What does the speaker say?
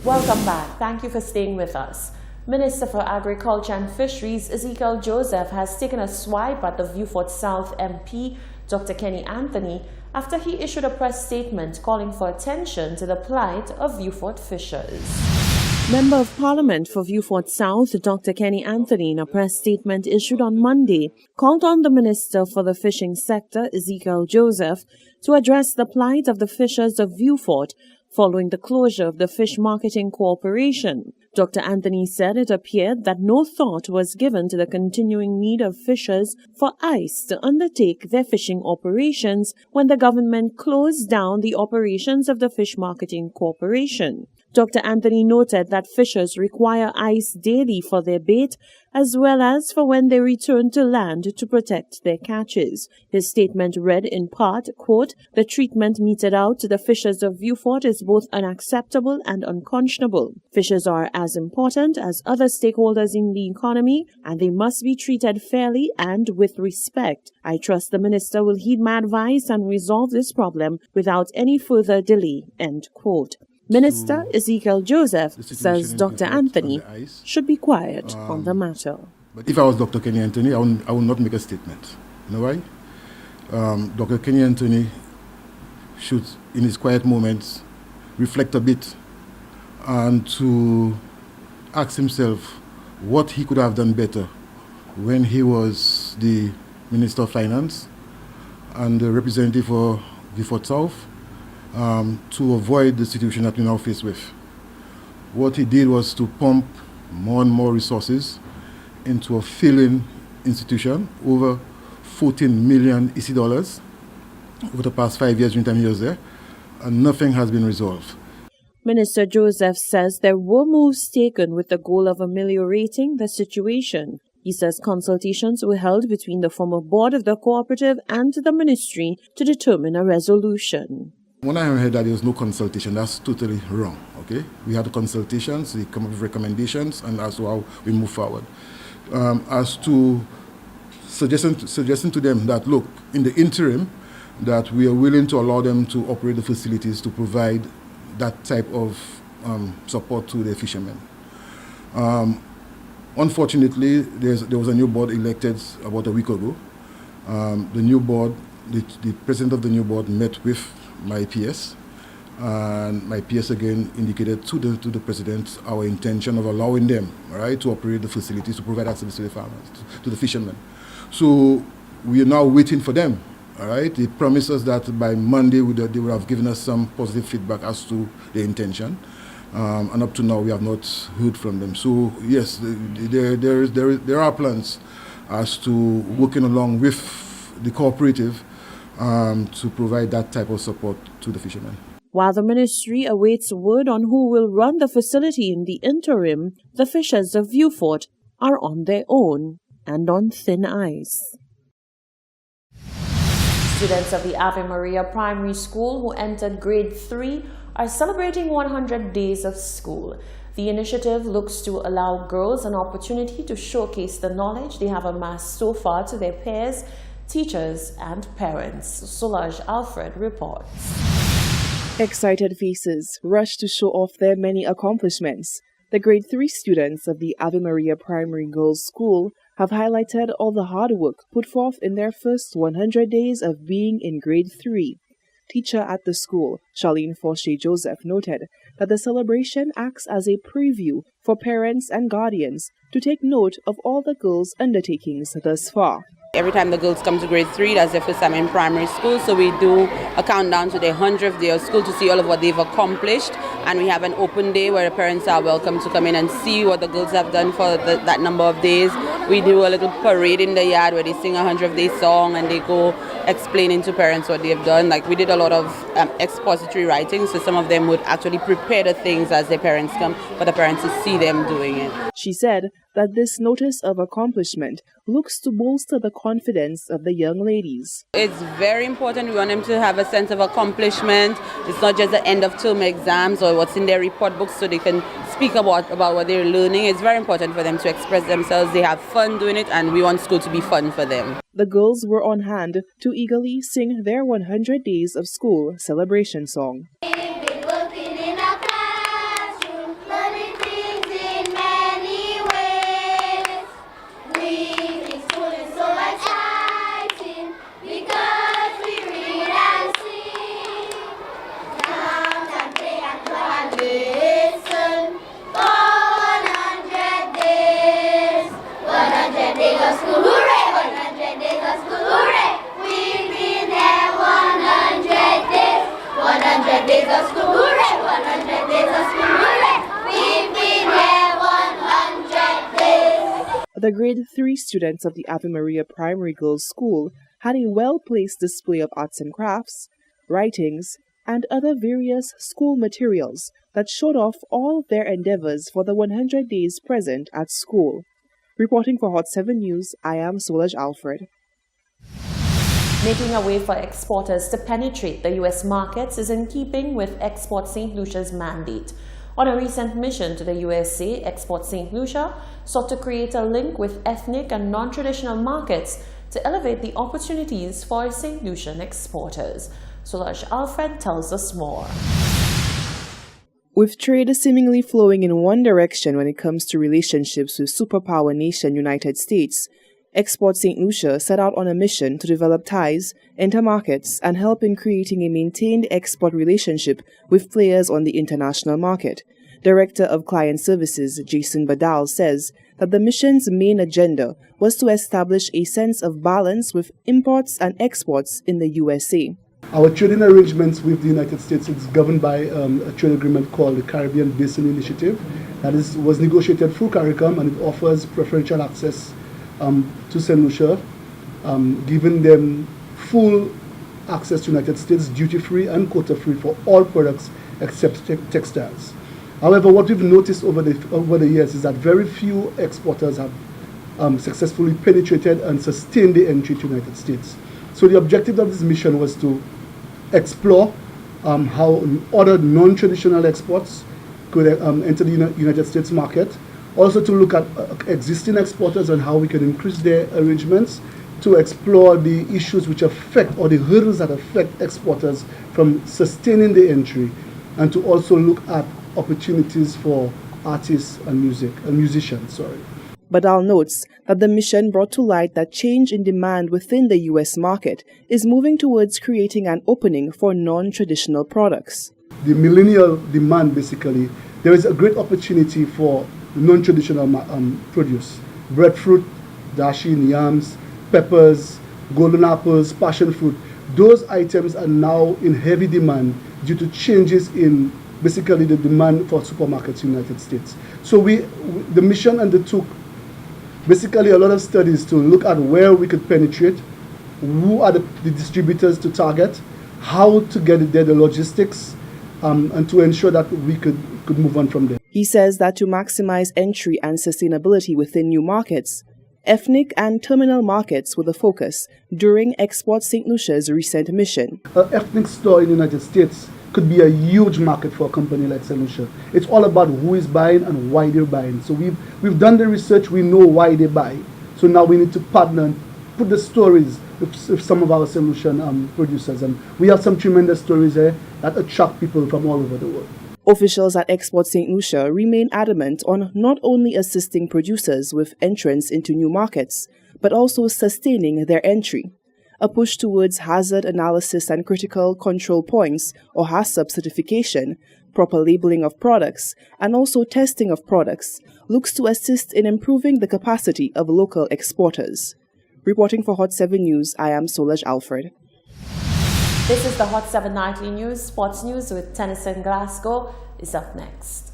Welcome back. Thank you for staying with us. Minister for Agriculture and Fisheries Ezekiel Joseph has taken a swipe at the Viewfort South MP, Dr. Kenny Anthony, after he issued a press statement calling for attention to the plight of Viewfort fishers. Member of Parliament for Viewfort South, Dr. Kenny Anthony, in a press statement issued on Monday, called on the Minister for the Fishing Sector, Ezekiel Joseph, to address the plight of the fishers of Viewfort following the closure of the Fish Marketing Corporation. Dr. Anthony said it appeared that no thought was given to the continuing need of fishers for ice to undertake their fishing operations when the government closed down the operations of the Fish Marketing Corporation. Dr. Anthony noted that fishers require ice daily for their bait as well as for when they return to land to protect their catches. His statement read in part, quote, "The treatment meted out to the fishers of Viewfort is both unacceptable and unconscionable. Fishers are as important as other stakeholders in the economy, and they must be treated fairly and with respect. I trust the minister will heed my advice and resolve this problem without any further delay," end quote. Minister Ezekiel Joseph says Dr. Anthony should be quiet on the matter. But if I was Dr. Kenny Anthony, I would not make a statement. You know why? Dr. Kenny Anthony should, in his quiet moments, reflect a bit and to ask himself what he could have done better when he was the Minister of Finance and the representative for Viewfort South. To avoid the situation that we now face with. What he did was to pump more and more resources into a failing institution, over 14 million EC dollars over the past 5 years during the time he was there, and nothing has been resolved. Minister Joseph says there were moves taken with the goal of ameliorating the situation. He says consultations were held between the former board of the cooperative and the ministry to determine a resolution. When I heard that there was no consultation, that's totally wrong, okay? We had the consultations, we come up with recommendations, and that's how we move forward. As to suggesting to them that, look, in the interim, that we are willing to allow them to operate the facilities to provide that type of support to the fishermen. Unfortunately, there was a new board elected about a week ago. The new board, the president of the new board met with my PS, and my PS again indicated to the president our intention of allowing them, right, to operate the facilities to provide access to the farmers, to the fishermen. So we are now waiting for them, all right. They promised us that by Monday they would have given us some positive feedback as to their intention, and up to now we have not heard from them. So yes, there are plans as to working along with the cooperative to provide that type of support to the fishermen. While the ministry awaits word on who will run the facility in the interim, the fishers of Viewfort are on their own and on thin ice. Students of the Ave Maria Primary School who entered grade 3 are celebrating 100 days of school. The initiative looks to allow girls an opportunity to showcase the knowledge they have amassed so far to their peers, teachers and parents. Solange Alfred reports. Excited faces rush to show off their many accomplishments. The grade 3 students of the Ave Maria Primary Girls' School have highlighted all the hard work put forth in their first 100 days of being in grade 3. Teacher at the school, Charlene Forche Joseph, noted that the celebration acts as a preview for parents and guardians to take note of all the girls' undertakings thus far. Every time the girls come to grade 3, that's their first time in primary school, so we do a countdown to their 100th day of school to see all of what they've accomplished, and we have an open day where the parents are welcome to come in and see what the girls have done for that number of days. We do a little parade in the yard where they sing a 100th day song and they go explaining to parents what they've done. Like, we did a lot of expository writing, so some of them would actually prepare the things as their parents come for the parents to see them doing it. She said that this notice of accomplishment looks to bolster the confidence of the young ladies. It's very important. We want them to have a sense of accomplishment. It's not just the end of term exams or what's in their report books, so they can speak about what they're learning. It's very important for them to express themselves. They have fun doing it, and we want school to be fun for them. The girls were on hand to eagerly sing their 100 days of school celebration song. We've been working in our classroom, of school, hooray! 100 days of school, hooray! We've been here 100 days. The grade 3 students of the Ave Maria Primary Girls School had a well-placed display of arts and crafts, writings, and other various school materials that showed off all their endeavors for the 100 days present at school. Reporting for Hot 7 News, I am Solaj Alfred. Making a way for exporters to penetrate the U.S. markets is in keeping with Export St. Lucia's mandate. On a recent mission to the USA, Export St. Lucia sought to create a link with ethnic and non-traditional markets to elevate the opportunities for St. Lucian exporters. Solaj Alfred tells us more. With trade seemingly flowing in one direction when it comes to relationships with superpower nation United States, Export St. Lucia set out on a mission to develop ties, enter markets, and help in creating a maintained export relationship with players on the international market. Director of Client Services Jason Badal says that the mission's main agenda was to establish a sense of balance with imports and exports in the USA. Our trading arrangements with the United States is governed by a trade agreement called the Caribbean Basin Initiative that was negotiated through CARICOM, and it offers preferential access to St. Lucia, giving them full access to United States duty-free and quota-free for all products except textiles. However, what we've noticed over the years is that very few exporters have successfully penetrated and sustained the entry to the United States. So the objective of this mission was to explore how other non-traditional exports could enter the United States market. Also to look at existing exporters and how we can increase their arrangements, to explore the issues which affect or the hurdles that affect exporters from sustaining the entry, and to also look at opportunities for artists and musicians. Badal notes that the mission brought to light that change in demand within the U.S. market is moving towards creating an opening for non-traditional products. The millennial demand, basically, there is a great opportunity for non-traditional produce. Breadfruit, dasheen, yams, peppers, golden apples, passion fruit. Those items are now in heavy demand due to changes in basically the demand for supermarkets in the United States. So the mission undertook basically a lot of studies to look at where we could penetrate, who are the distributors to target, how to get it there, the logistics, and to ensure that we could move on from there. He says that to maximize entry and sustainability within new markets, ethnic and terminal markets were the focus during Export St. Lucia's recent mission. An ethnic store in the United States could be a huge market for a company like St. Lucia. It's all about who is buying and why they're buying. So we've done the research, we know why they buy. So now we need to partner and put the stories with some of our St. Lucian producers. And we have some tremendous stories there that attract people from all over the world. Officials at Export St. Lucia remain adamant on not only assisting producers with entrance into new markets, but also sustaining their entry. A push towards hazard analysis and critical control points, or HACCP certification, proper labeling of products, and also testing of products looks to assist in improving the capacity of local exporters. Reporting for Hot 7 News, I am Solaj Alfred. This is the Hot 7 Nightly News. Sports News with Tennyson Glasgow is up next.